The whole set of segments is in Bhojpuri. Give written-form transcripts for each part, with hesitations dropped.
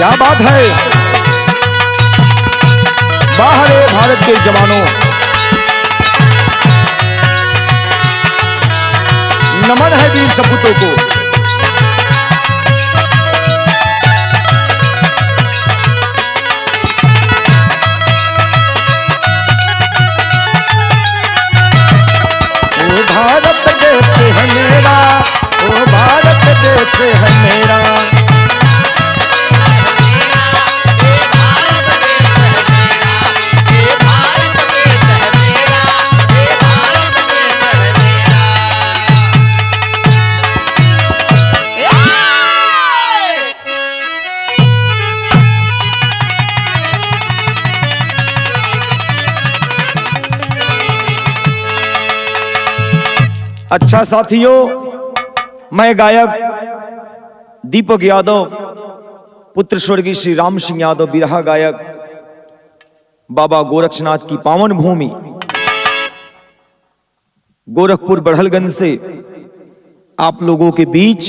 क्या बात है। बाहर भारत के जवानों, नमन है वीर सपूतों को। ओ भारत देश है मेरा, ओ भारत देश है मेरा। अच्छा साथियों, मैं गायक दीपक यादव, पुत्र स्वर्गीय श्री राम सिंह यादव, बिरहा गायक बाबा गोरक्षनाथ की पावन भूमि गोरखपुर बड़हलगंज से आप लोगों के बीच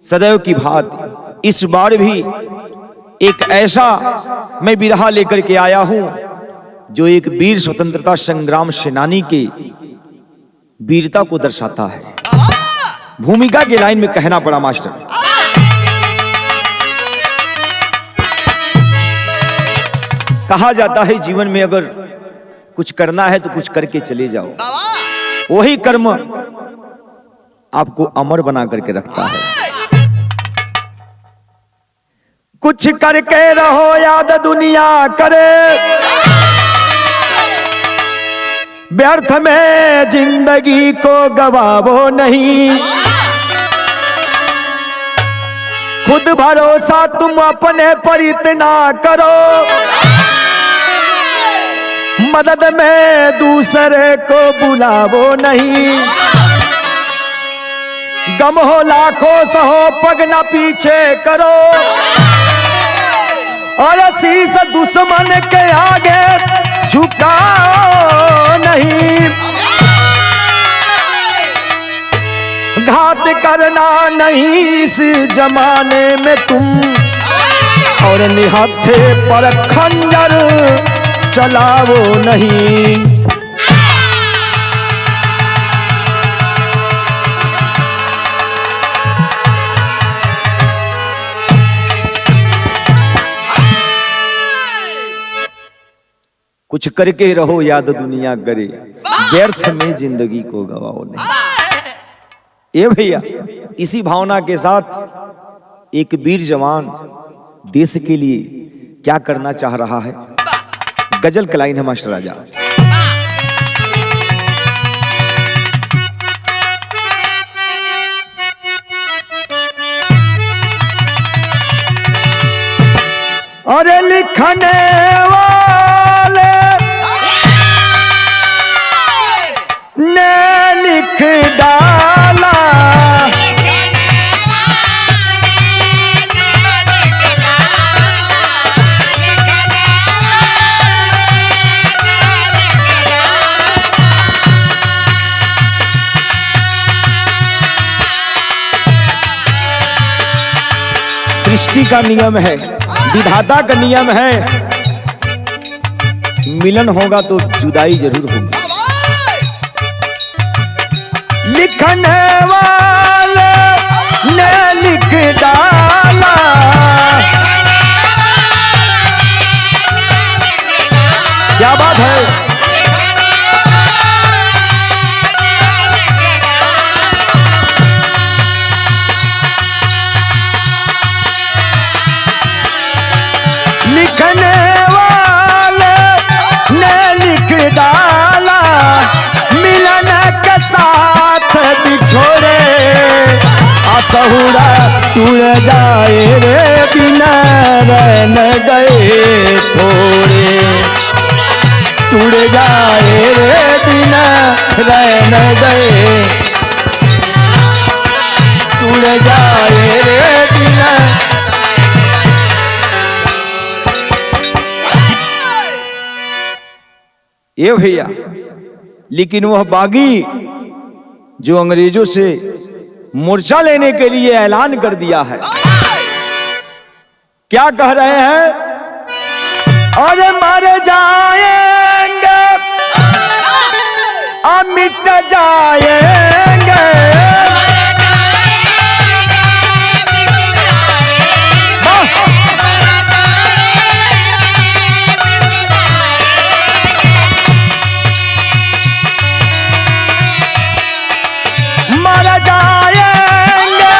सदैव की भांति इस बार भी एक ऐसा मैं बिरहा लेकर के आया हूं जो एक वीर स्वतंत्रता संग्राम सेनानी के वीरता को दर्शाता है। भूमिका के लाइन में कहना पड़ा मास्टर, कहा जाता है जीवन में अगर कुछ करना है तो कुछ करके चले जाओ, वही कर्म आपको अमर बना करके रखता है। कुछ करके रहो याद दुनिया करे, व्यर्थ में जिंदगी को गवाओ नहीं। खुद भरोसा तुम अपने पर इतना करो, मदद में दूसरे को बुलाओ नहीं। गम हो लाखों सहो पग न पीछे करो, और शीश दुश्मन के आगे झुकाओ नहीं। घात करना नहीं इस जमाने में तुम, और निहत्थे पर खंजर चलाओ नहीं। कुछ करके रहो याद दुनिया करे, व्यर्थ में जिंदगी को गवाओ नहीं। ये भैया, इसी भावना के साथ एक वीर जवान देश के लिए क्या करना चाह रहा है, गजल का लाइन है मास्टर राजा। अरे लिखने वाले ने लिख डाला, सृष्टि का नियम है, विधाता का नियम है, मिलन होगा तो जुदाई जरूर होगी। लिखने वाले ने लिख डाला, क्या बात है। लिखने वाले ने लिख डाला, मिलन के साथ बिछोड़े आसहुरा टूट जाए रे, बिना रहन गए थोड़े। टूट जाए रे बिना रहन गए, टूट जाए रे बिना। ये भैया, लेकिन वह बागी जो अंग्रेजों से मोर्चा लेने के लिए ऐलान कर दिया है, क्या कह रहे हैं? अरे मर जाएंगे और मिट जाएंगे, मर जाएंगे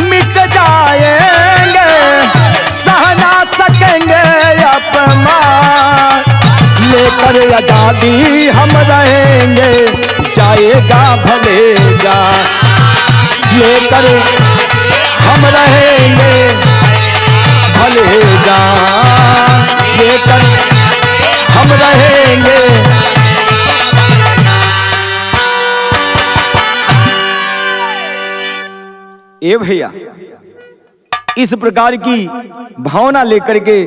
मिट जाएंगे, सह ना सकेंगे अपमान, लेकर आजादी हम रहेंगे, जाएगा भले जा, लेकर हम रहेंगे भले जा, लेकर हम रहेंगे। ए भैया, इस प्रकार की भावना लेकर के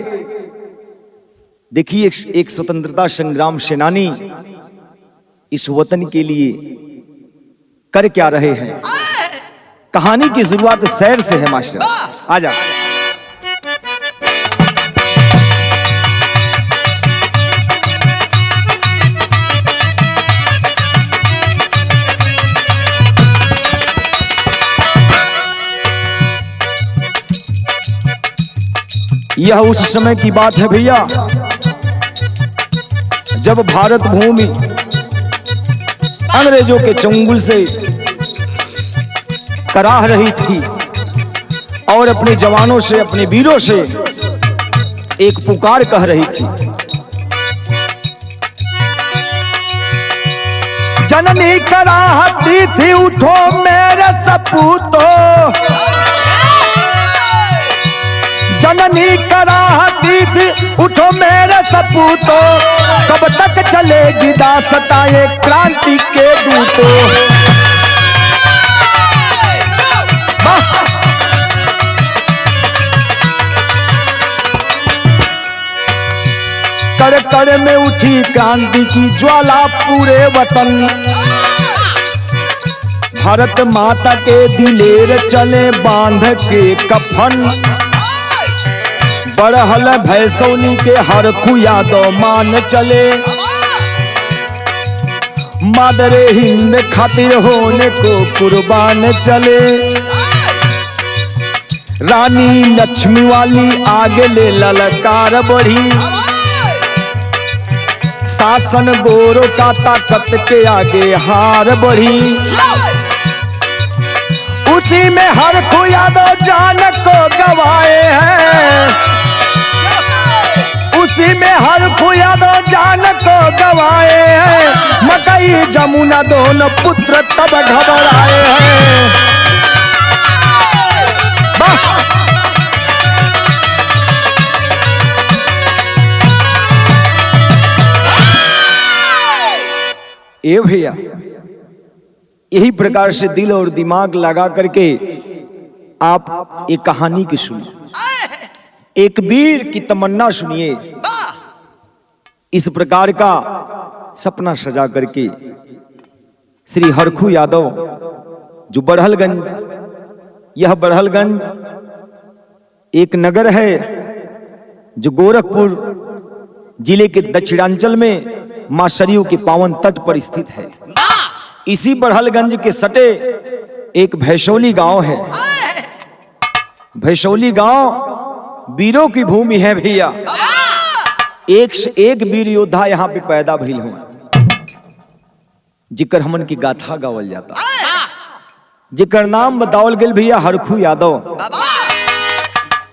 देखिए एक स्वतंत्रता संग्राम सेनानी इस वतन के लिए कर क्या रहे हैं। कहानी की शुरुआत शहर से है मास्टर, आजा। यह उस समय की बात है भैया जब भारत भूमि अंग्रेजों के चंगुल से कराह रही थी और अपने जवानों से, अपने वीरों से एक पुकार कह रही थी। जननी कराहती थी उठो मेरे सपूतों, जननी कराहती थी उठो मेरे सपूतों, कब तक चलेगी दास्तां क्रांति के दूतों। कर कर में उठी क्रांति की ज्वाला पूरे वतन, भारत माता के दिलेर चले बांध के कफन, बड़हल भैसौनी के हरखू यादव मान चले, मादरे हिंद खातिर होने को कुर्बान चले, रानी लक्ष्मी वाली आगे ले ललकार बढ़ी, शासन गोरों का ताकत के आगे हार बढ़ी, उसी में हरखू यादव जान को गवाए हैं, उसी में हरखू यादव जान को गवाए हैं, मकई जमुना दोनों पुत्र तब घबराए हैं। ए भैया, यही प्रकार से दिल और दिमाग लगा करके आप एक कहानी की सुनिए, एक वीर की तमन्ना सुनिए। इस प्रकार का सपना सजा करके श्री हरखू यादव जो बड़हलगंज, यह बड़हलगंज एक नगर है जो गोरखपुर जिले के दक्षिणांचल में मां सरयू के पावन तट पर स्थित है। इसी बड़हलगंज के सटे एक भैसौली गांव है। भैसौली गांव वीरों की भूमि है भैया। एक से एक वीर योद्धा यहाँ पे पैदा भइल हुआ, जिकर हमन की गाथा गावल जाता, जिकर नाम बतावल गेल भैया हरखू यादव।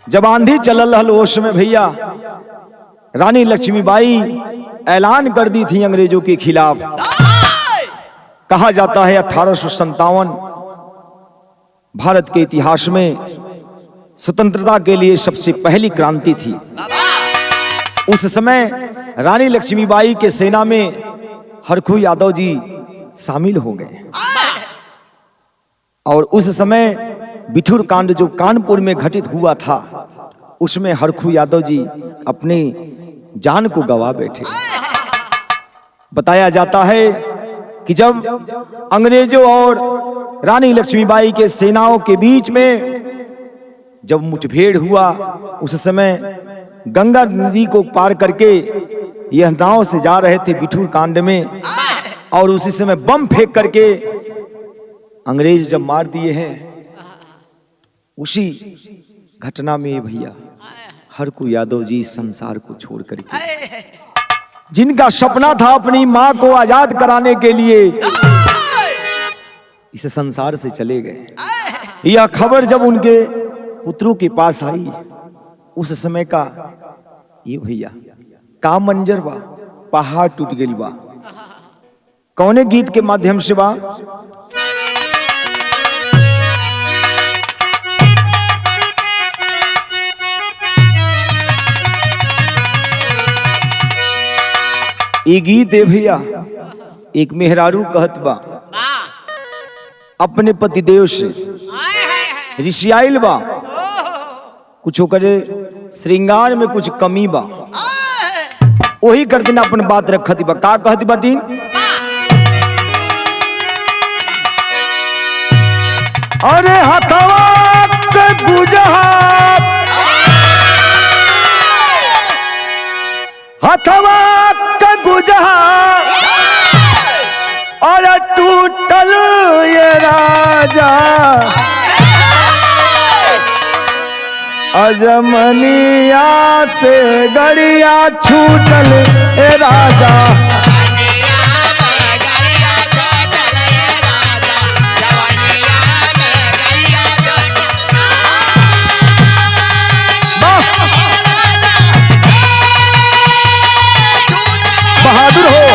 जब आंधी चलल रहल ओस में भैया रानी लक्ष्मीबाई ऐलान कर दी थी अंग्रेजों के खिलाफ। कहा जाता है 1857 भारत के इतिहास में स्वतंत्रता के लिए सबसे पहली क्रांति थी। उस समय रानी लक्ष्मीबाई के सेना में हरखू यादव जी शामिल हो गए और उस समय बिठूर कांड जो कानपुर में घटित हुआ था उसमें हरखू यादव जी अपने जान को गवा बैठे। बताया जाता है कि जब अंग्रेजों और रानी लक्ष्मीबाई के सेनाओं के बीच में जब मुठभेड़ हुआ उस समय गंगा नदी को पार करके यह नाव से जा रहे थे बिठूर कांड में, और उसी समय बम फेंक करके अंग्रेज जब मार दिए हैं, उसी घटना में भैया हरखू यादव जी संसार को छोड़ करके, जिनका सपना था अपनी मां को आजाद कराने के लिए, इस संसार से चले गए। यह खबर जब उनके पुत्रों के पास आई, उस समय का ये भैया का मंजर बा, पहाड़ टूट गई बा। कौने गीत के माध्यम से बा? ये गीत है भैया, एक मेहरारू कहत बा अपने पतिदेव से, ऋषियाइल बा, कुछ करे श्रृंगार में कुछ कमी बा, वही कर दिन अपन बात रखती बा। का कहती बाटी? अरे हथवा के गुजहा, हथवा के गुजहा और टूटल ये राजा, अजमनिया से गड़िया छूटल ए राजा, बहादुर हो।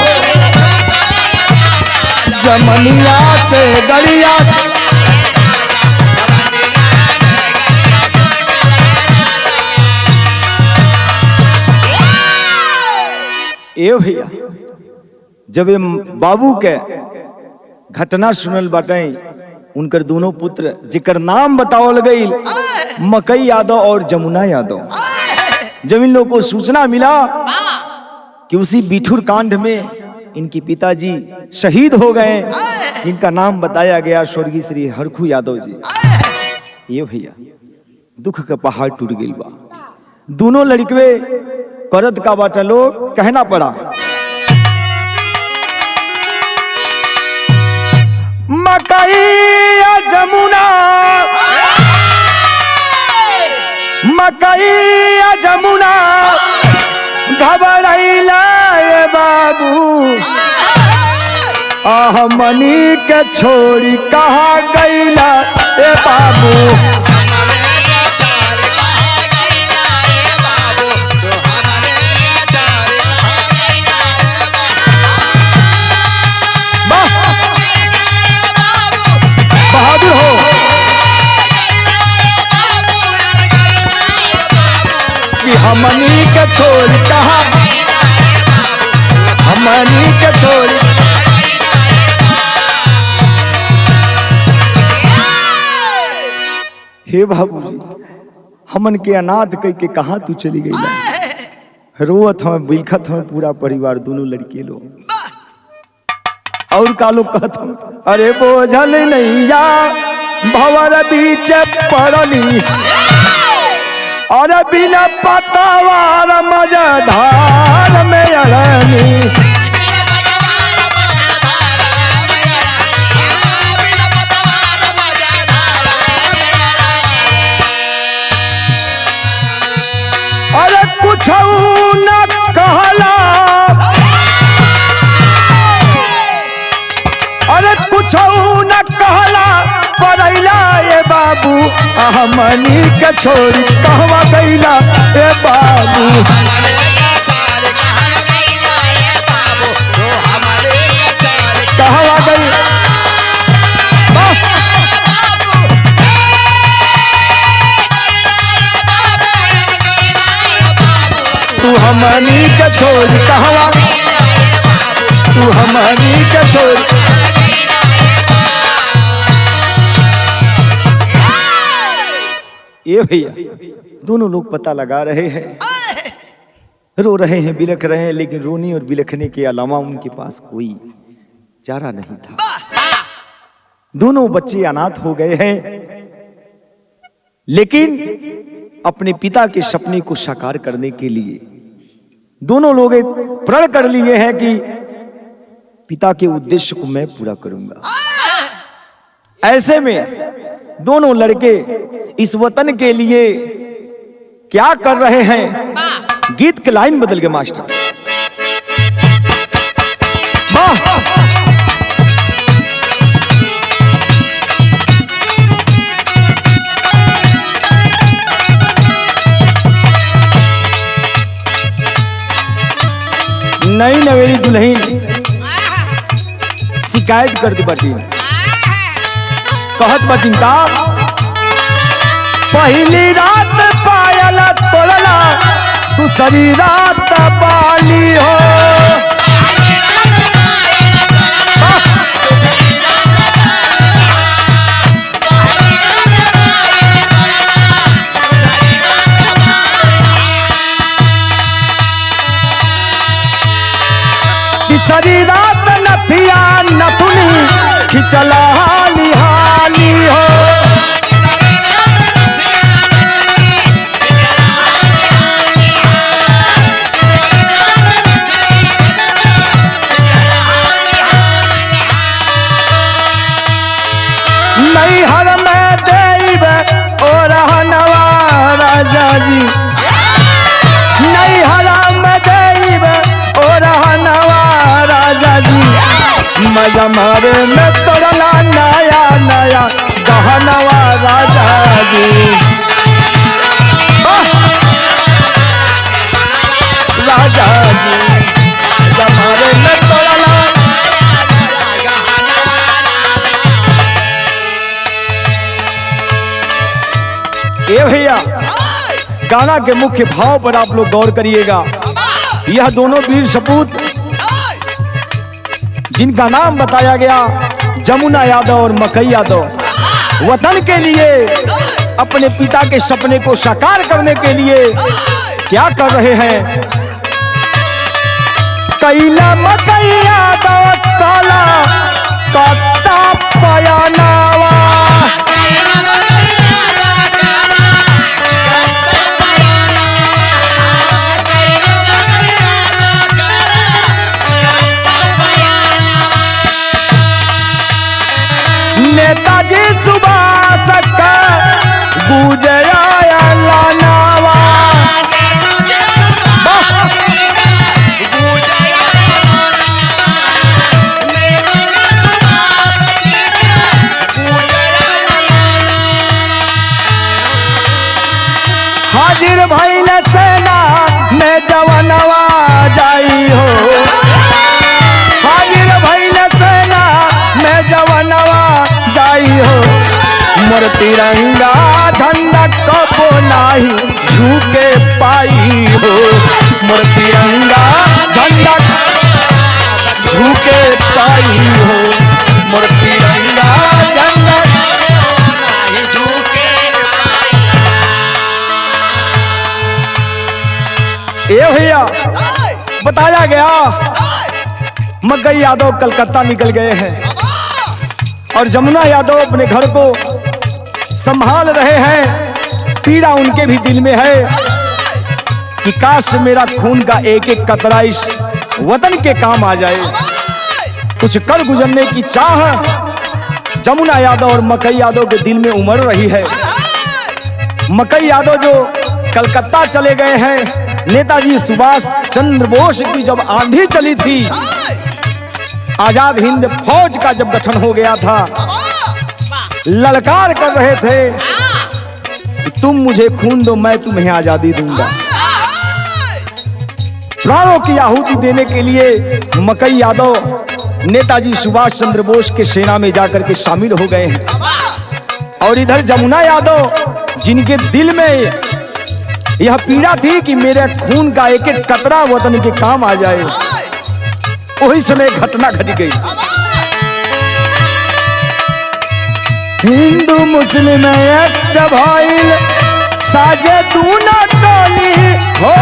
जमनिया से गड़िया ए भैया, जब ये बाबू के घटना सुनल बाटे, उनकर दोनों पुत्र जिकर नाम बतावल गई मकई यादव और जमुना यादव, जब इन लोगों को सूचना मिला कि उसी बिठूर कांड में इनके पिताजी शहीद हो गए, जिनका नाम बताया गया स्वर्गीय श्री हरखू यादव जी, ये भैया दुख का पहाड़ टूट गई बा। दोनों लड़के करत का बाटा लोग कहना पड़ा, मकई या जमुना, मकई या जमुना घबराइला ये बाबू, आह मनी के छोड़ी कहा गईला ए बाबू, बहादुर हो। कि हमनी के छोड़ कहा, हमनी के छोड़, हे बाबूजी हमन के अनाथ कह के कहा तू चली गई? रोवत हमें बिलखत हमें पूरा परिवार, दोनों लड़के लोग। और का लोग कहत, अरे बोझल नैया भंवर बीच पड़ली, और बिना पतवार मझधार में अड़ली, अरे कुछ न कहला, अरे कुछ न कहला पड़ैला ए बाबू, हमनी के छोड़ी कहवा गईला ए बाबू, कहवा गई तू हमनी के छोड़ी कहवा, तू हमनी के छोड़ी। ये भैया दोनों लोग पता लगा रहे हैं, रो रहे हैं, बिलख रहे हैं, लेकिन रोने और बिलखने के अलावा उनके पास कोई चारा नहीं था। दोनों बच्चे अनाथ हो गए हैं, लेकिन अपने पिता के सपने को साकार करने के लिए दोनों लोग प्रण कर लिए हैं कि पिता के उद्देश्य को मैं पूरा करूंगा। ऐसे में दोनों लड़के इस वतन के लिए क्या कर रहे हैं? गीत के लाइन बदल गए मास्टर। वाह! नई नवेली दुल्हन शिकायत कर दी बाटी, कहत बाटी का पहली रात पायल तोड़ला दूसरी रात बाली हो। तीसरी रात नथिया नथुनी खिंचला हाली हाली हो। नैहर में देव और हनवा राजा जी, नैहर में देव और हनवा राजा जी, मजा मारे में तोड़ला नया नया गहनवा राजा जी। राजा जी मजा मारे में तोड़ला। ए भैया, गाना के मुख्य भाव पर आप लोग गौर करिएगा। यह दोनों वीर सपूत जिनका नाम बताया गया जमुना यादव और मकई यादव, वतन के लिए अपने पिता के सपने को साकार करने के लिए क्या कर रहे हैं? कैला मकई यादव काला कत्ता पयानावा, नेताजी सुभाष का गुजराया लानावा। हाजिर भइल सेना में जवानवा जाई हो। हाजिर भइल सेना में जवानवा जाई हो। मोर तिरंगा झंडा कबो नाही झुके पाई हो। मोर तिरंगा झंडा झुके पाई हो। मोर तिरंगा झंडा नाही झुके पाई। ए भैया, बताया गया मकई यादव कलकत्ता निकल गए हैं और जमुना यादव अपने घर को संभाल रहे हैं। पीड़ा उनके भी दिल में है कि काश मेरा खून का एक एक कतरा इस वतन के काम आ जाए। कुछ कर गुजरने की चाह जमुना यादव और मकई यादव के दिल में उमड़ रही है। मकई यादव जो कलकत्ता चले गए हैं, नेताजी सुभाष चंद्र बोस की जब आंधी चली थी, आजाद हिंद फौज का जब गठन हो गया था, ललकार कर रहे थे कि तुम मुझे खून दो, मैं तुम्हें आजादी दूंगा। प्राणों की आहुति देने के लिए मकई यादव नेताजी सुभाष चंद्र बोस के सेना में जाकर के शामिल हो गए हैं। और इधर जमुना यादव, जिनके दिल में यह पीड़ा थी कि मेरे खून का एक एक कतरा वतन के काम आ जाए, वही समय घटना घट गई। हिंदू मुस्लिम एक भइल साजे दूना टोली हो।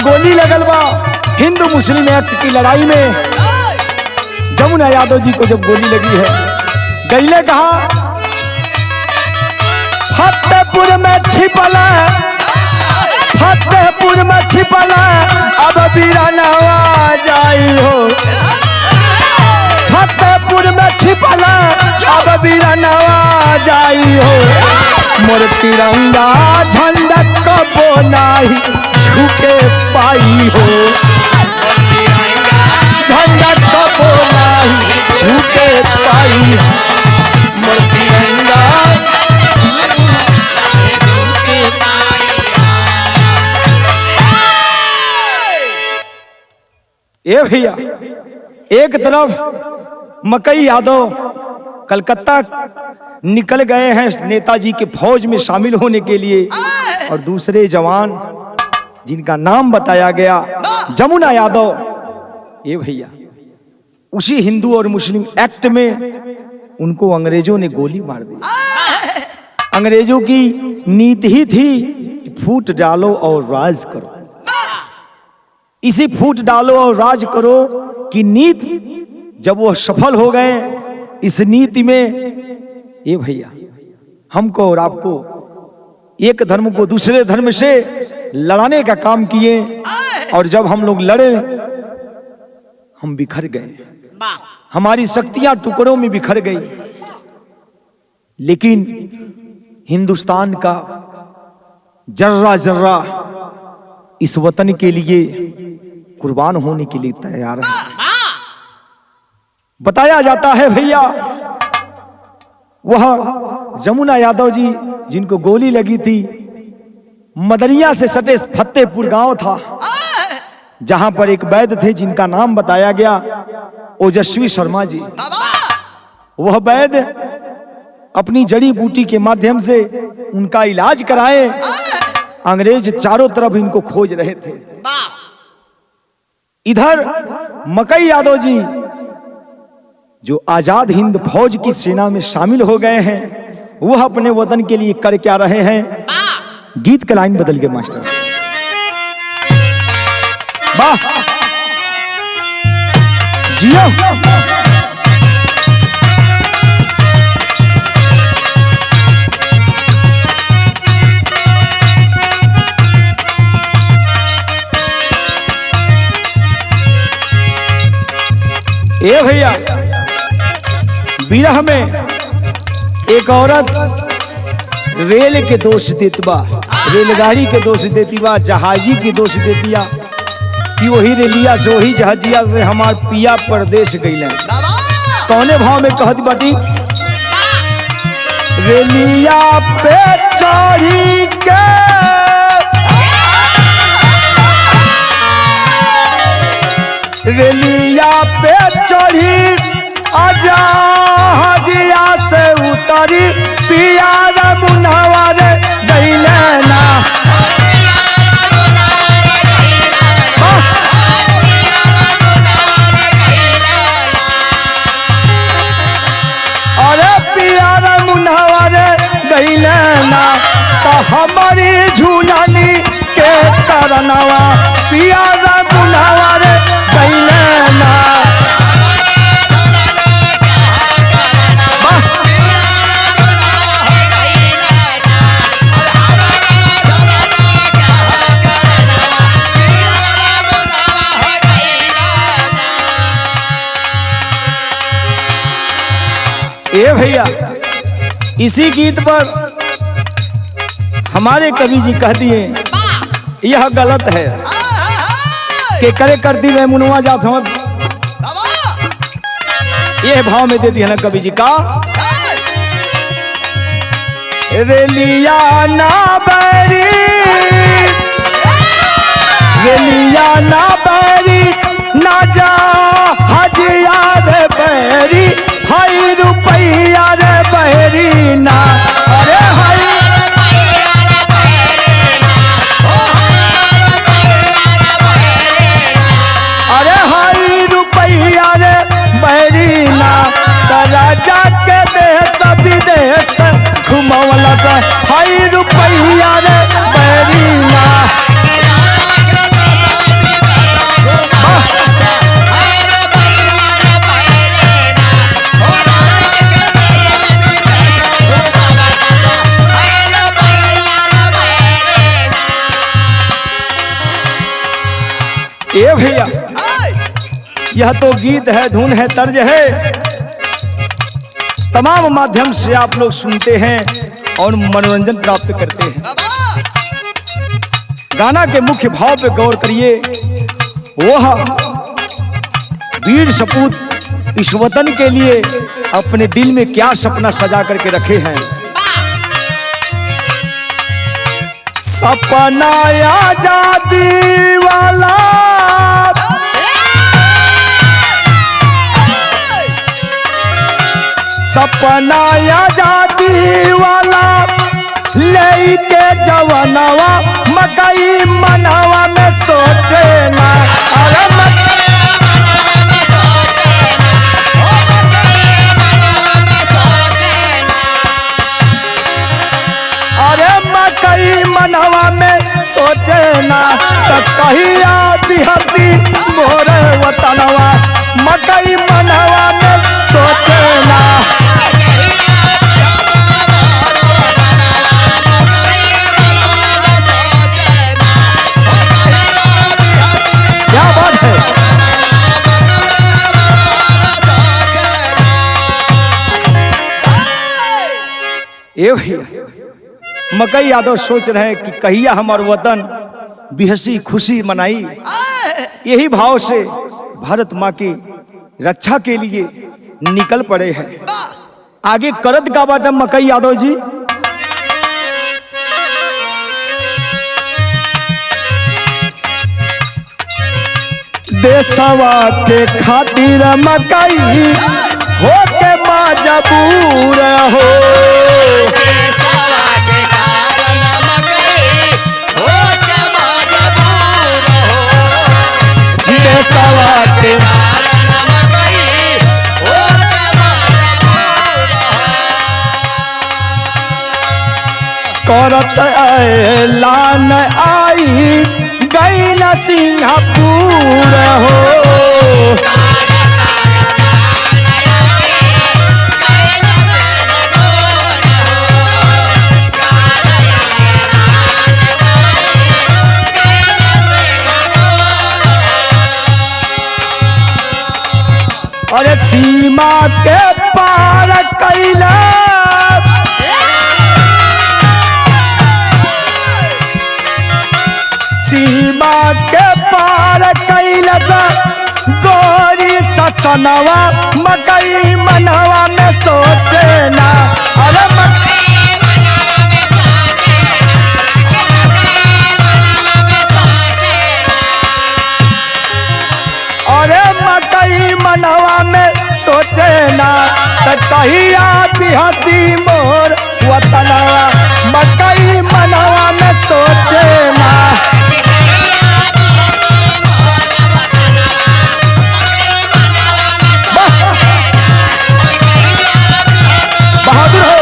गोली लगल बा हिंदू मुस्लिम एक्ट की लड़ाई में। जमुना यादव जी को जब गोली लगी है, गईले कहा फतेहपुर में छिपला, फतेहपुर में छिपला, अब बीरानवा जाई हो। फतेहपुर में छिपला, अब बीरानवा जाई हो। मोर तिरंगा झंडा कबो नाही झुके पाई हो। झंडा कबो नाही झुके पाई हो। मोर तिरंगा ए भैया, एक तरफ मकई यादव कलकत्ता निकल गए हैं नेताजी के फौज में शामिल होने के लिए, और दूसरे जवान जिनका नाम बताया गया जमुना यादव, ये भैया उसी हिंदू और मुस्लिम एक्ट में उनको अंग्रेजों ने गोली मार दी। अंग्रेजों की नीति ही थी फूट डालो और राज करो। इसी फूट डालो और राज करो की नीति जब वो सफल हो गए, इस नीति में ये भैया हमको और आपको एक धर्म को दूसरे धर्म से लड़ाने का काम किए, और जब हम लोग लड़े हम बिखर गए, हमारी शक्तियां टुकड़ों में बिखर गई। लेकिन हिंदुस्तान का जर्रा जर्रा इस वतन के लिए कुर्बान होने के लिए तैयार है। बताया जाता है भैया वह जमुना यादव जी जिनको गोली लगी थी, मदरिया से सटे फतेहपुर गांव था, जहां पर एक वैद्य थे जिनका नाम बताया गया ओजस्वी शर्मा जी। वह वैद्य अपनी जड़ी बूटी के माध्यम से उनका इलाज कराए। अंग्रेज चारों तरफ इनको खोज रहे थे। इधर मकई यादव जी जो आजाद हिंद फौज की सेना में शामिल हो गए हैं, वह अपने वतन के लिए कर क्या रहे हैं। गीत का लाइन बदल गया मास्टर, वाह जियो। ए भैया, विरह में एक औरत रेल के दोष देती बा, रेलगाड़ी के दोष देती बा, जहाजी के दोष देतिया कि वही रेलिया से वही जहाजिया से हमार पिया परदेश गईले। कौने भाव में कहती बाटी, रेलिया पे चढ़ी के रेलिया पे चढ़ी आजा हजिया से उतरी पिया मुनवा रे गईले ना। अरे पिया मुनवा रे गईले ना, तो हमारी झूलानी के करनवा पिया मुनवा रे गईले ना। ए भैया, इसी गीत पर हमारे कवि जी कह दिए यह गलत है कि करे करती मैं मुनवा जात हूं। ये भाव में दे दिया ना कवि जी का, रेलिया ना बैरी, रेलिया ना बैरी ना जा हजिया रे बैरी, हाई रुपैया रे बहरी ना। अरे हाई अरे हाई रुपैया रे बहरी ना, राजा के देश विदेश घुमवला से हाई रुपैया रे बहरी ना। ए भैया, यह तो गीत है, धुन है, तर्ज है, तमाम माध्यम से आप लोग सुनते हैं और मनोरंजन प्राप्त करते हैं। गाना के मुख्य भाव पे गौर करिए। वह वीर सपूत इस वतन के लिए अपने दिल में क्या सपना सजा करके रखे हैं। सपना आजादी वाला, सपना आजादी वाला लेके जवानवा मकई मनवा में सोचे ना। अरे मकई मनवा में सोचे ना, तो कहीं आती हसी मोर वतनवा मकई मनवा में सोचे ना। क्या बात है। ये भैया, मकई यादव सोच रहे हैं कि कहिया हमार वतन बिहसी खुशी मनाई। यही भाव से भारत माँ की रक्षा के लिए निकल पड़े हैं। आगे करत का बाटा मकई यादव जी। देशवा के खातिर मकई हो के मजबूर हो, देशवा के करत ऐलान आई गैल सिंगापुर हो। अरे सीमा के पार कैला, सीमा के पार कैला गोरी ससनवा मकई मनवा में सोचे ना। अरे अरे मकई मनवा में सोचे ना, तो कहीं आती हसी मोर वतनवा मकई मनवा में सोचे ना। बहादुर हो।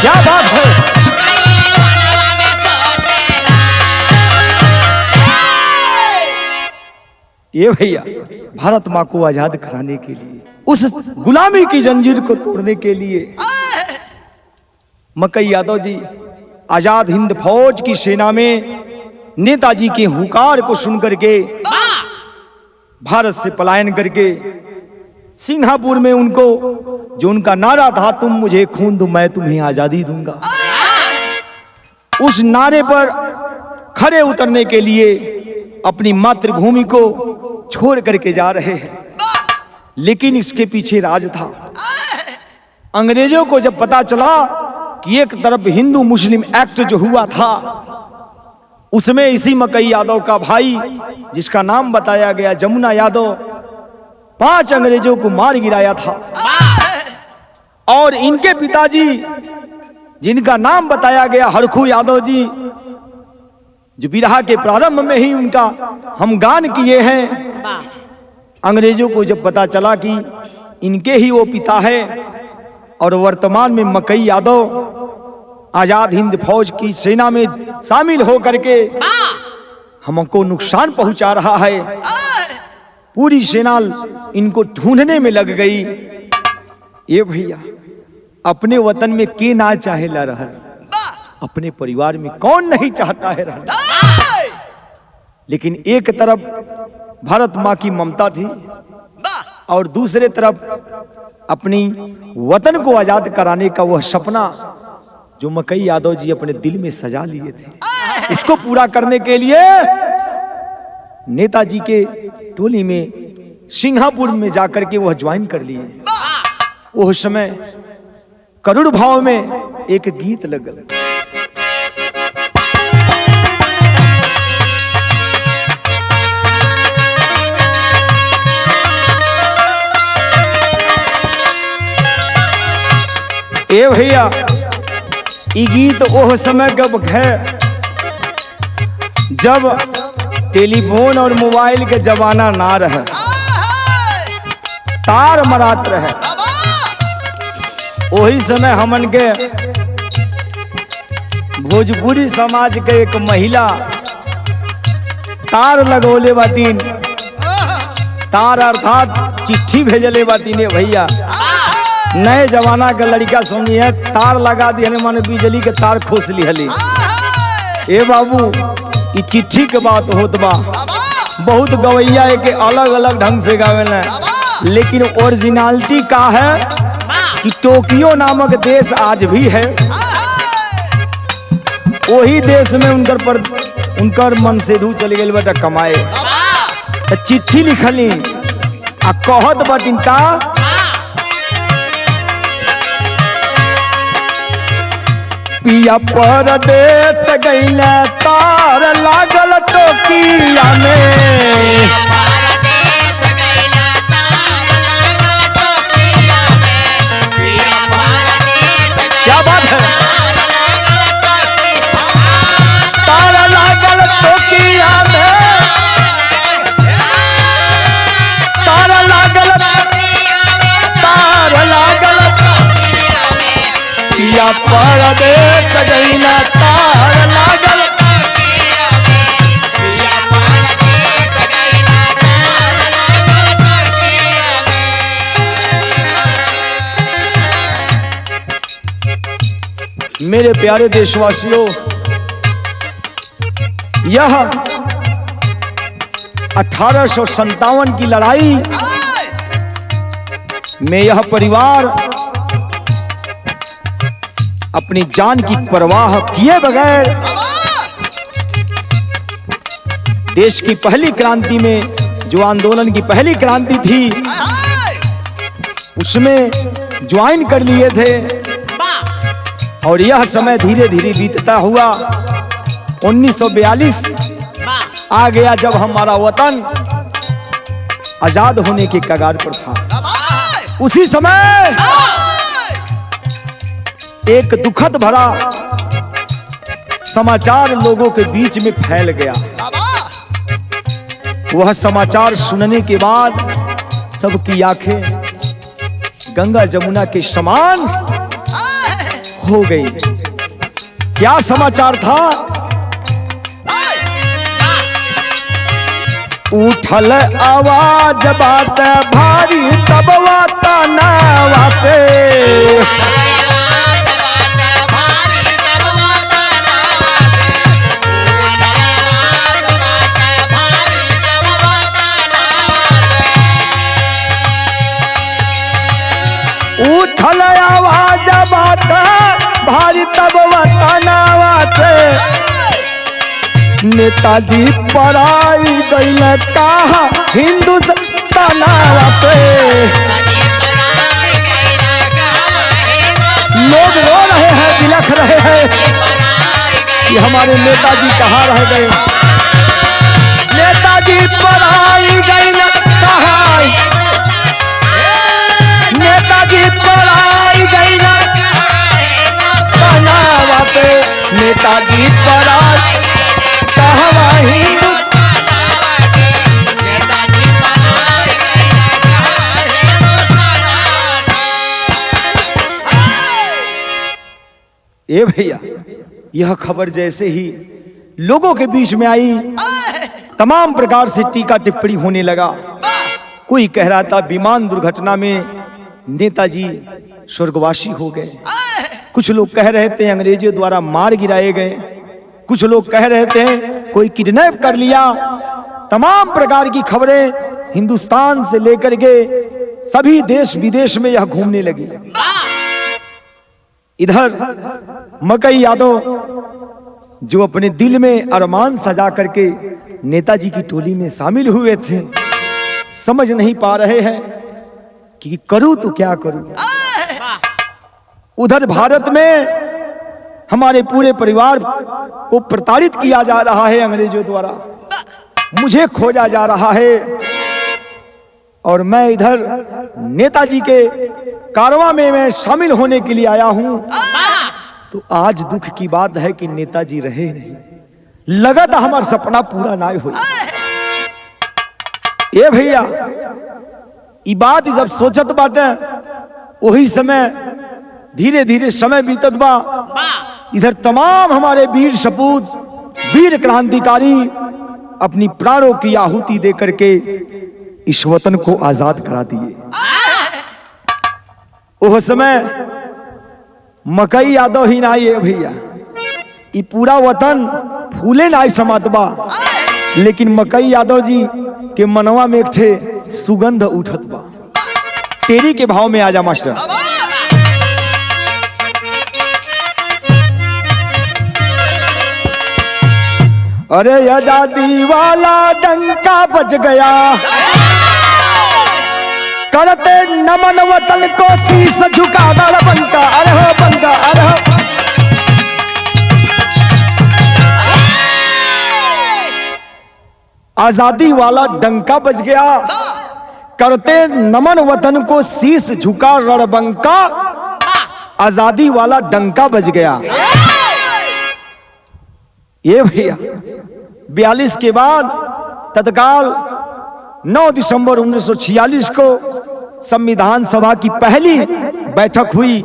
क्या बात है। ये भैया, भारत माँ को आजाद कराने के लिए, उस गुलामी की जंजीर को तोड़ने के लिए मकई यादव जी आजाद हिंद फौज की सेना में नेताजी के हुकार को सुनकर के भारत से पलायन करके सिंगापुर में उनको जो उनका नारा था, तुम मुझे खून दो मैं तुम्हें आजादी दूंगा, उस नारे पर खड़े उतरने के लिए अपनी मातृभूमि को छोड़ करके जा रहे हैं। लेकिन इसके पीछे राज था। अंग्रेजों को जब पता चला कि एक तरफ हिंदू मुस्लिम एक्ट जो हुआ था, उसमें इसी मकई यादव का भाई जिसका नाम बताया गया जमुना यादव, 5 अंग्रेजों को मार गिराया था। और इनके पिताजी जिनका नाम बताया गया हरखू यादव जी, जो बिरहा के प्रारंभ में ही उनका हम गान किए हैं, अंग्रेजों को जब पता चला कि इनके ही वो पिता है और वर्तमान में मकई यादव आजाद हिंद फौज की सेना में शामिल होकर के हमको नुकसान पहुंचा रहा है, पूरी सेना इनको ढूंढने में लग गई। ये भैया, अपने वतन में के ना चाहे ला रहा, अपने परिवार में कौन नहीं चाहता है रहना, लेकिन एक तरफ भारत माँ की ममता थी और दूसरे तरफ अपनी वतन को आजाद कराने का वह सपना जो मकई यादव जी अपने दिल में सजा लिए थे, उसको पूरा करने के लिए नेताजी के टोली में सिंगापुर में जाकर के वह ज्वाइन कर लिए। वो समय करुण भाव में एक गीत लगल। ए भैया, ई गीत ओह समय कब है जब टेलीफोन और मोबाइल के जमाना ना रहे, तार मरात रहे। वही समय हमन के भोजपुरी समाज के एक महिला तार लगौले बातीन, तार अर्थात चिट्ठी भेजले बातीन। भैया नए जमाना के लड़का सुनिए, तार लगा दी हले माने बिजली के तार खोस ली हली। ए बाबू, ई चिट्ठी के बात होत बा। बहुत गवैया है के अलग अलग ढंग से गावेला, लेकिन ओरिजिनलिटी का है कि टोक्यो नामक देश आज भी है। वही देश में उनकर मन से धू चली गई बेटा कमाए। चिट्ठी लिखली आ कहत बटिन का पिया परदेश गईले तार लागल टोकिया में। क्या बात है, तार लागल टोकिया में, तार लागल, तार लागल पिया परदेश गईले तार लागल। मेरे प्यारे देशवासियों, यह 1857 की लड़ाई में यह परिवार अपनी जान की परवाह किए बगैर देश की पहली क्रांति में, जो आंदोलन की पहली क्रांति थी, उसमें ज्वाइन कर लिए थे। और यह समय धीरे धीरे बीतता हुआ 1942 आ गया, जब हमारा वतन आजाद होने के कगार पर था। उसी समय एक दुखद भरा समाचार लोगों के बीच में फैल गया। वह समाचार सुनने के बाद सबकी आंखें गंगा जमुना के समान हो गई। क्या समाचार था? उठल आवाज बात भारी तबवा तनावा से। उठल आवाज बात भारी तबवा तनावा से। नेताजी पराई गईल कहा हिंदुस्तानवा से। लोग रो रहे हैं, बिलख रहे हैं कि हमारे नेताजी कहाँ रह गए। नेताजी पराई गईल कहा, नेताजी पराई गईल तनावा से। नेताजी पराई कहवा हिंदू। ए भैया, यह खबर जैसे ही लोगों के बीच में आई, तमाम प्रकार से टीका टिप्पणी होने लगा। कोई कह रहा था विमान दुर्घटना में नेताजी स्वर्गवासी हो गए, कुछ लोग कह रहे थे अंग्रेजों द्वारा मार गिराए गए, कुछ लोग कह रहे थे कोई किडनैप कर लिया। तमाम प्रकार की खबरें हिंदुस्तान से लेकर के सभी देश विदेश में यह घूमने लगी। इधर मकई यादव जो अपने दिल में अरमान सजा करके नेताजी की टोली में शामिल हुए थे, समझ नहीं पा रहे हैं कि करूं तो क्या करूं। उधर भारत में हमारे पूरे परिवार को प्रताड़ित किया जा रहा है अंग्रेजों द्वारा, मुझे खोजा जा रहा है और मैं इधर नेताजी के कारवां में मैं शामिल होने के लिए आया हूं। तो आज दुख की बात है कि नेताजी रहे नहीं, लगा था हमारा सपना पूरा ना हो। ए भैया ये बात जब सोचत बाटे वही समय धीरे धीरे समय बीतत बा। इधर तमाम हमारे वीर सपूत, वीर क्रांतिकारी अपनी प्राणों की आहुति दे करके इस वतन को आजाद करा दिए। वह समय मकई यादव ही ना ये भैया, ये पूरा वतन फूले ना समातबा, लेकिन मकई यादव जी के मनवा में एक ठे सुगंध उठत बा। तेरी के भाव में आजा मास्टर। अरे आजादी वाला डंका बज गया, करते नमन वतन को शीश झुका डाला बनता। अरे हो बनता, अरे हो। आजादी वाला डंका बज गया, करते नमन वतन को शीश झुका रणबंका। आजादी वाला डंका बज गया। ये भैया 42 के बाद तत्काल 9 दिसंबर 1946 को संविधान सभा की पहली बैठक हुई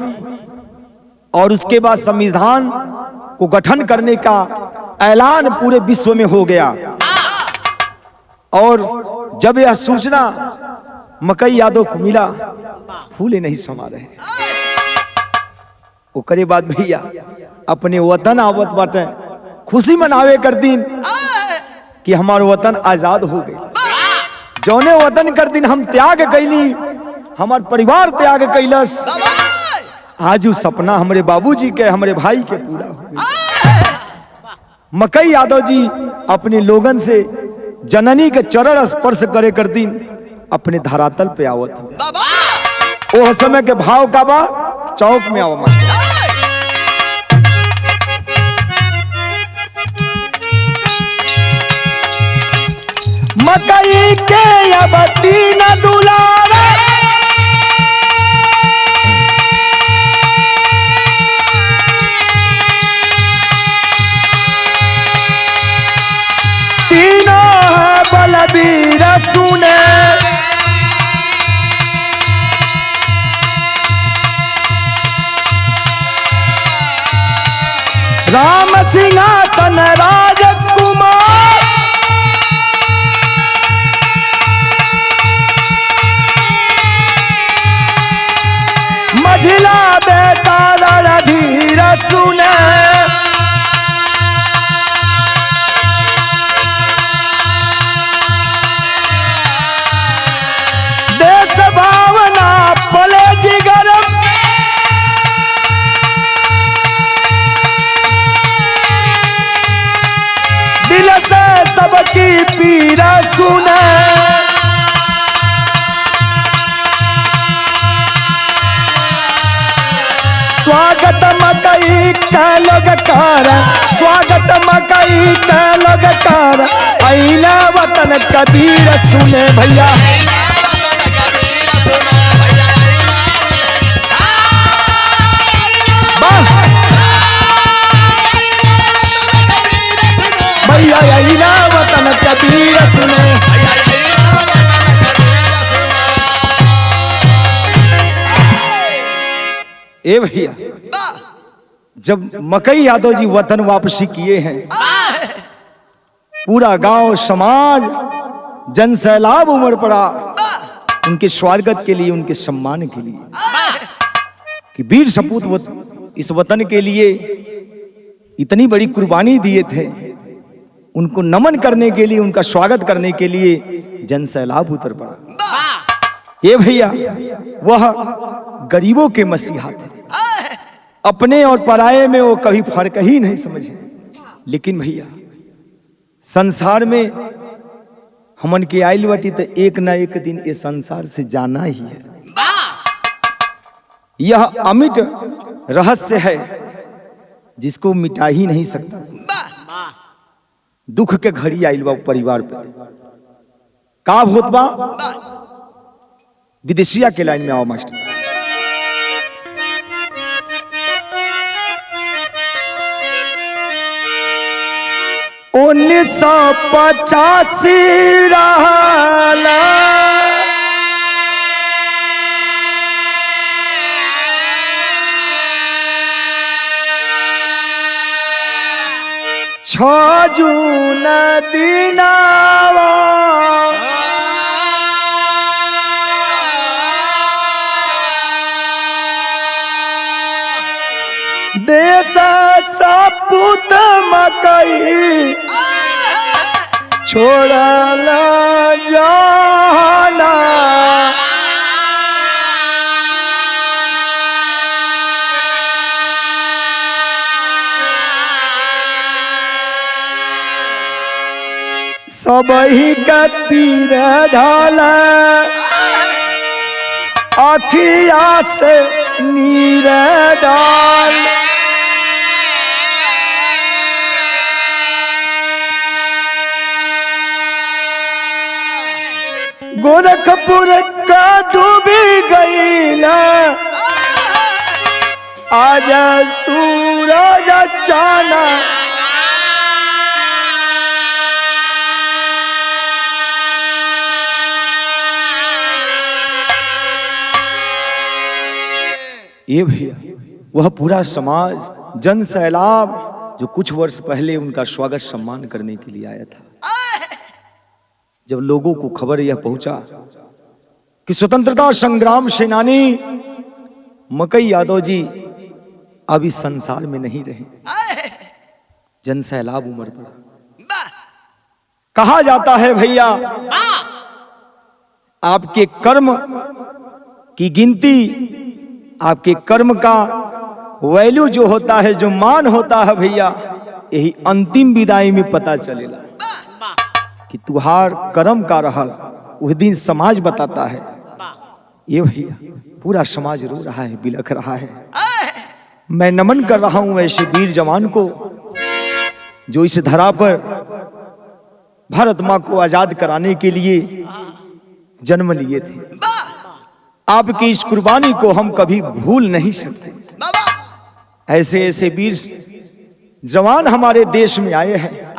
और उसके बाद संविधान को गठन करने का ऐलान पूरे विश्व में हो गया। और जब यह सूचना मकई यादव को मिला, फूले नहीं समा रहे। ओकरे बाद भैया अपने वतन आवत बाटे, खुशी मनावे कर दिन कि हमारा वतन आजाद हो गए। जौने वतन कर दिन हम त्याग कैली, हमार परिवार त्याग कैलस, आज वो सपना हमारे बाबूजी के, हमारे भाई के पूरा हो गया। मकई यादव जी अपने लोगन से जननी के चरण स्पर्श करे कर दिन अपने धरातल पे आवत। वो समय के भाव का बा, चौक में आओ मास्टर। मकई के अब तीन दुलारा, तीनों बलबीर सुने, राम सिंहासन राजकुमार, मझिला बेटा रणधीर सुने, देश भावना पले जिगर, दिल से सबकी पीड़ा सुने, स्वागत मकई का लोग कर, स्वागत मकई का लोग कर, अइला वतन कबीर सुने भैया। भैया अइला वतन कबीर सुने। ए भैया जब मकई यादव जी वतन वापसी किए हैं, पूरा गांव समाज जन सैलाब उमड़ पड़ा उनके स्वागत के लिए, उनके सम्मान के लिए कि वीर सपूत इस वतन के लिए इतनी बड़ी कुर्बानी दिए थे, उनको नमन करने के लिए, उनका स्वागत करने के लिए जन सैलाब उतर पड़ा। ये भैया वह गरीबों के मसीहा थे, अपने और पराये में वो कभी फर्क ही नहीं समझे। लेकिन भैया संसार में हमन के आइल बाटी तो एक ना एक दिन ये संसार से जाना ही है। यह अमिट रहस्य है जिसको मिटा ही नहीं सकता। दुख के घड़ी आइल बा परिवार पे का होत बा। विदेशिया के लाइन में आओ मास्टर। 1985 रहला जून दिनावा देश सपूत मकई छोड़ला जाना। सबही का पीर ढाला अखिया से नीर डाल। गोरखपुर का डूबी गईला आज सूरज चाना। ये भैया वह पूरा समाज जन सैलाब जो कुछ वर्ष पहले उनका स्वागत सम्मान करने के लिए आया था। जब लोगों को खबर यह पहुंचा कि स्वतंत्रता संग्राम सेनानी मकई यादव जी अब इस संसार में नहीं रहे, जन सैलाब उमड़ पड़ा। कहा जाता है भैया आपके कर्म की गिनती, आपके कर्म का वैल्यू जो होता है, जो मान होता है भैया, यही अंतिम विदाई में पता चलेगा कि तुहार कर्म का रहल उस दिन समाज बताता है। ये भैया पूरा समाज रो रहा है, बिलख रहा है। मैं नमन कर रहा हूं ऐसे वीर जवान को जो इस धरा पर भारत मां को आजाद कराने के लिए जन्म लिए थे। आपकी इस कुर्बानी को हम कभी भूल नहीं सकते। ऐसे ऐसे वीर जवान हमारे देश में आए हैं,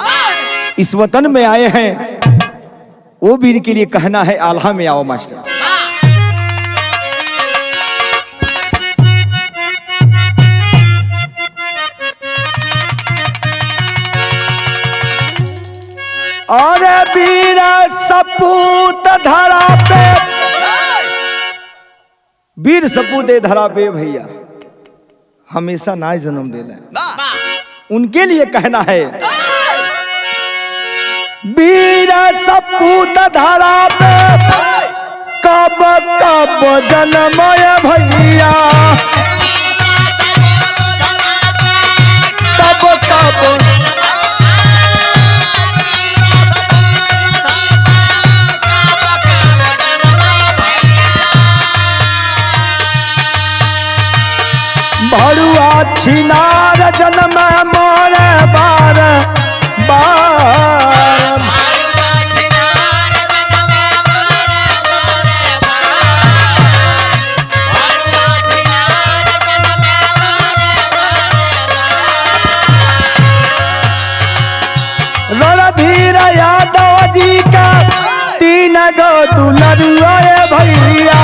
इस वतन में आए हैं। वो वीर के लिए कहना है आल्हा में आओ मास्टर। और वीर सपूत धरा पे, वीर सपूत धरा पे भैया हमेशा ना जन्म देला। उनके लिए कहना है वीर सपूत धरा पे कब कब जन्म भैया, कब कब भरुआ छिनार जन्म मोरे बार बार। रणधीर यादव जी का 3 गो दुलरुआ भैया,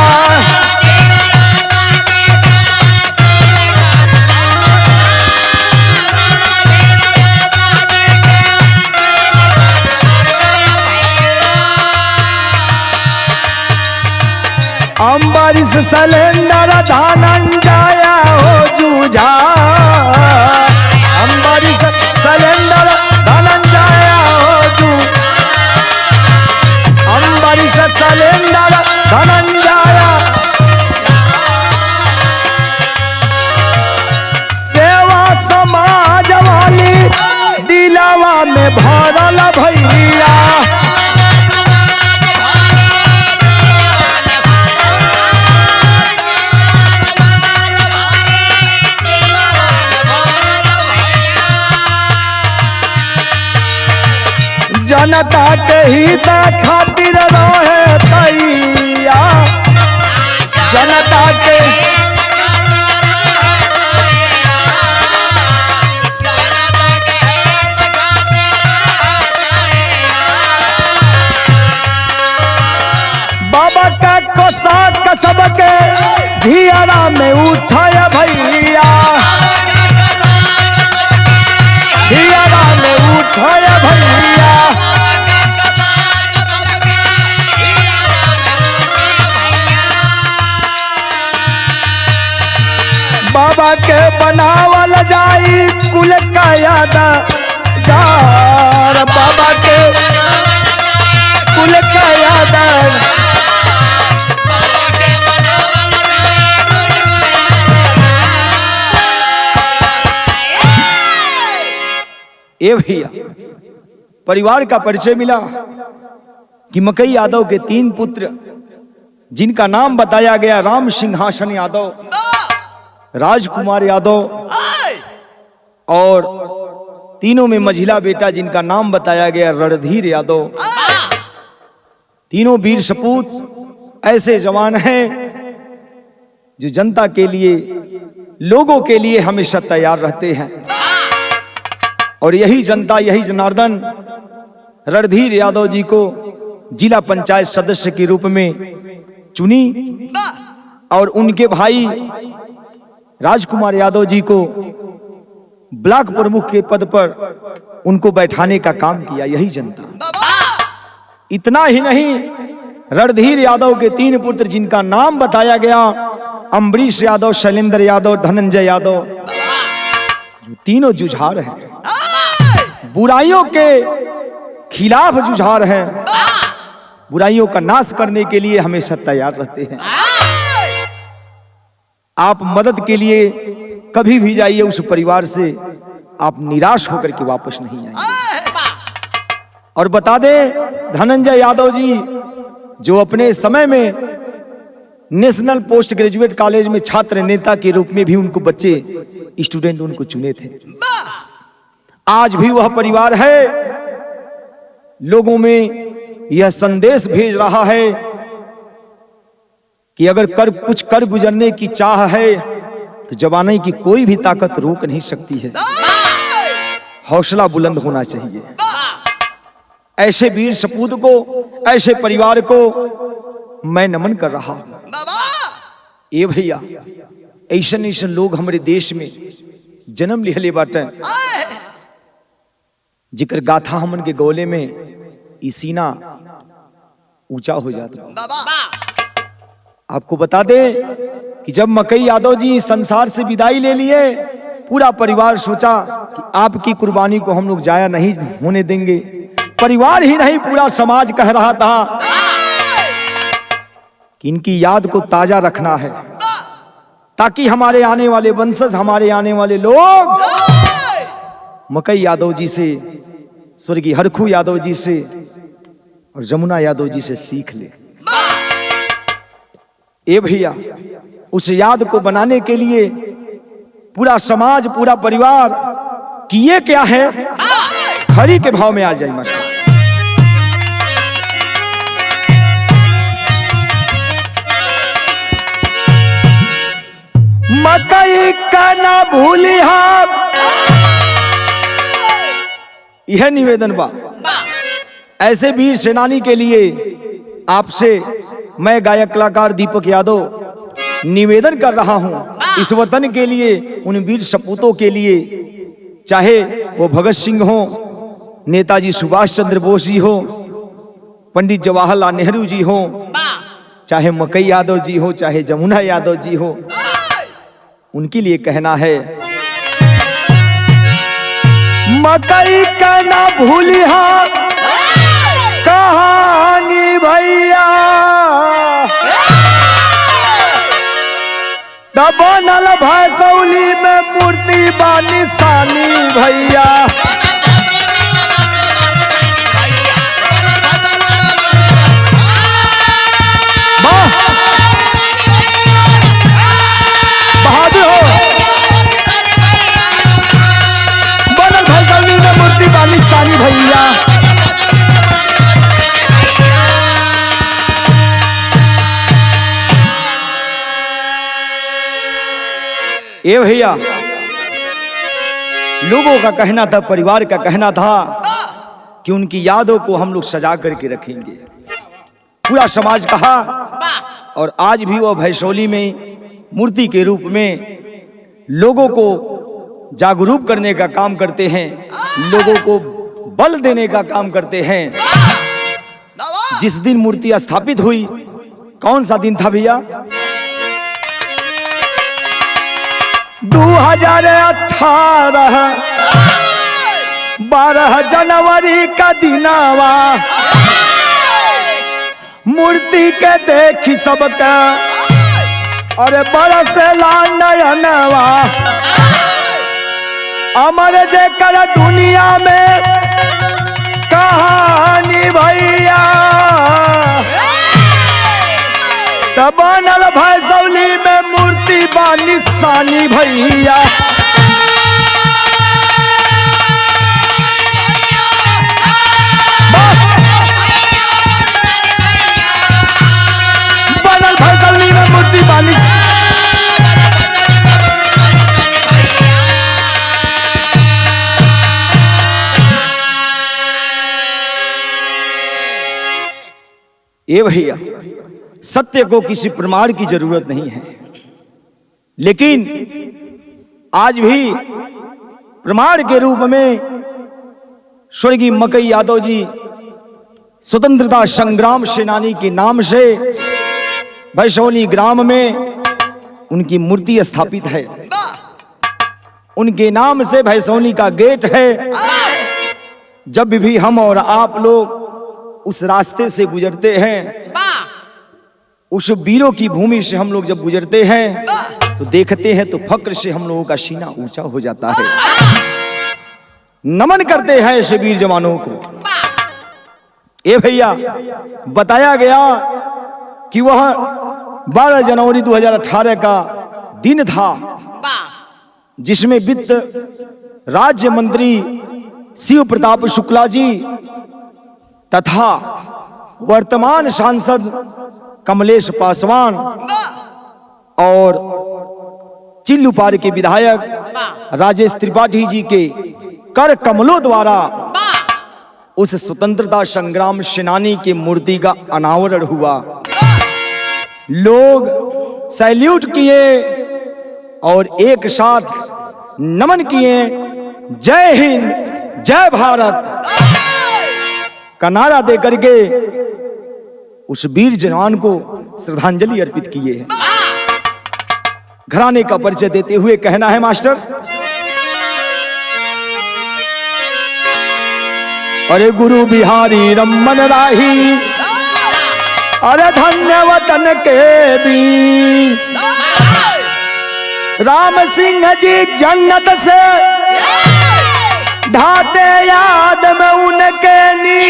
अम्बरीश सलेंडर धनंजय हो जूझा, अम्बरीश शैलेंद्र धनंजय हो जू, अम्बरीश शैलेंद्र धनंजय, सेवा समाज वाली दिलावा में भरल भैया, जनता के हित खातिर रहे तैया, जनता के बाबा का कोसा कसब के धियारा में उठाया भैया, धियारा में उठाया भैया, बाबा के बनावल जाई कुल का यादगार, बाबा के कुल का यादगार, ए भैया परिवार का परिचय मिला कि मकई यादव के 3 पुत्र जिनका नाम बताया गया राम सिंहासन यादव, राजकुमार यादव और तीनों में मझिला बेटा जिनका नाम बताया गया रणधीर यादव। तीनों वीर सपूत ऐसे जवान हैं जो जनता के लिए, लोगों के लिए हमेशा तैयार रहते हैं। और यही जनता, यही जनार्दन रणधीर यादव जी को जिला पंचायत सदस्य के रूप में चुनी और उनके भाई राजकुमार यादव जी को ब्लॉक प्रमुख के पद पर उनको बैठाने का काम किया यही जनता। इतना ही नहीं, रणधीर यादव के 3 पुत्र जिनका नाम बताया गया अम्बरीश यादव, शैलेंद्र यादव, धनंजय यादव, तीनों जुझार हैं, बुराइयों के खिलाफ जुझार हैं, बुराइयों का नाश करने के लिए हमेशा तैयार रहते हैं। आप मदद के लिए कभी भी जाइए उस परिवार से, आप निराश होकर के वापस नहीं आएंगे। और बता दें धनंजय यादव जी जो अपने समय में नेशनल पोस्ट ग्रेजुएट कॉलेज में छात्र नेता के रूप में भी उनको बच्चे स्टूडेंट उनको चुने थे, आज भी वह परिवार है लोगों में यह संदेश भेज रहा है कि अगर कुछ कर गुजरने की चाह है तो जवानी की कोई भी ताकत रोक नहीं सकती है, हौसला बुलंद होना चाहिए। ऐसे वीर सपूत को, ऐसे परिवार को मैं नमन कर रहा हूं। ए भैया ऐसन ऐसन लोग हमारे देश में जन्म लिहले बाटे जिकर गाथा हमन के गोले में ई सीना ऊंचा हो जाता। आपको बता दें कि जब मकई यादव जी संसार से विदाई ले लिए, पूरा परिवार सोचा कि आपकी कुर्बानी को हम लोग जाया नहीं होने देंगे। परिवार ही नहीं, पूरा समाज कह रहा था कि इनकी याद को ताजा रखना है ताकि हमारे आने वाले वंशज, हमारे आने वाले लोग मकई यादव जी से, स्वर्गीय हरखू यादव जी से और जमुना यादव जी से सीख ले। ए भैया उस याद को बनाने के लिए पूरा समाज, पूरा परिवार किए क्या है, खरी के भाव में आ जाए मास्टर। मकई का ना भूली हम, यह निवेदन बा ऐसे वीर सेनानी के लिए आपसे मैं गायक कलाकार दीपक यादव निवेदन कर रहा हूं, इस वतन के लिए, उन वीर सपूतों के लिए, चाहे वो भगत सिंह हो, नेताजी सुभाष चंद्र बोस जी हो, पंडित जवाहरलाल नेहरू जी हो, चाहे मकई यादव जी हो, चाहे जमुना यादव जी हो, उनके लिए कहना है, मकई का ना भूलिहा कहानी भैया, तब बनल भैसौली में मूर्ति बानी सानी भैया। बहादुर हो, बनल भैसौली में मूर्ति बानी सानी भैया। ये भैया लोगों का कहना था, परिवार का कहना था कि उनकी यादों को हम लोग सजा करके रखेंगे। पूरा समाज कहा, और आज भी वो भैसौली में मूर्ति के रूप में लोगों को जागरूक करने का काम करते हैं, लोगों को बल देने का काम करते हैं। जिस दिन मूर्ति स्थापित हुई, कौन सा दिन था भैया? 2018 12 जनवरी का दिनावा, मूर्ति के देखी सबका अरे बरसेला नयनवा। अमर जे कर दुनिया में कहानी भैया, तब बनल भैसौली में मूर्ति बानी सानी भैया। बनल भैसौली में मूर्ति बानी। ये भैया सत्य को किसी प्रमाण की जरूरत नहीं है, लेकिन आज भी प्रमाण के रूप में स्वर्गीय मकई यादव जी स्वतंत्रता संग्राम सेनानी के नाम से भैसौली ग्राम में उनकी मूर्ति स्थापित है। उनके नाम से भैसौली का गेट है। जब भी हम और आप लोग उस रास्ते से गुजरते हैं, उस वीरों की भूमि से हम लोग जब गुजरते हैं तो देखते हैं तो फक्र से हम लोगों का सीना ऊंचा हो जाता है। नमन करते हैं ऐसे वीर जवानों को। ये भैया बताया गया कि वह 12 जनवरी 2018 का दिन था, जिसमें वित्त राज्य मंत्री शिव प्रताप शुक्ला जी तथा वर्तमान सांसद कमलेश पासवान और चिल्लूपार के विधायक राजेश त्रिपाठी जी के कर कमलों द्वारा उस स्वतंत्रता संग्राम सेनानी की मूर्ति का अनावरण हुआ। लोग सैल्यूट किए और एक साथ नमन किए, जय हिंद जय भारत का नारा दे करके उस वीर जवान को श्रद्धांजलि अर्पित किए। घराने का परिचय देते हुए कहना है मास्टर, अरे गुरु बिहारी रमन राही, अरे धन्य वतन के भी राम सिंह जी जन्नत से ढाते याद में उनके नी।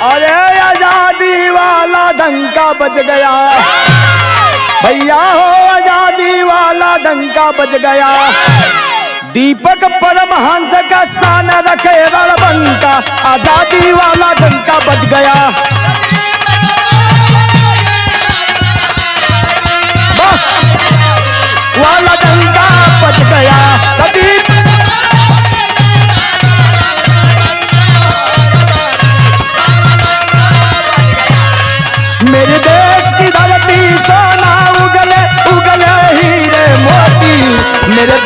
अरे आजादी वाला डंका बज गया भैया हो, आजादी वाला डंका बज गया। दीपक परमहंस का शान रखे रणबंका, आजादी वाला डंका बज गया। वाला डंका बज गया। मेरे देश की धरती सोना उगले उगले हीरे मोती, मेरे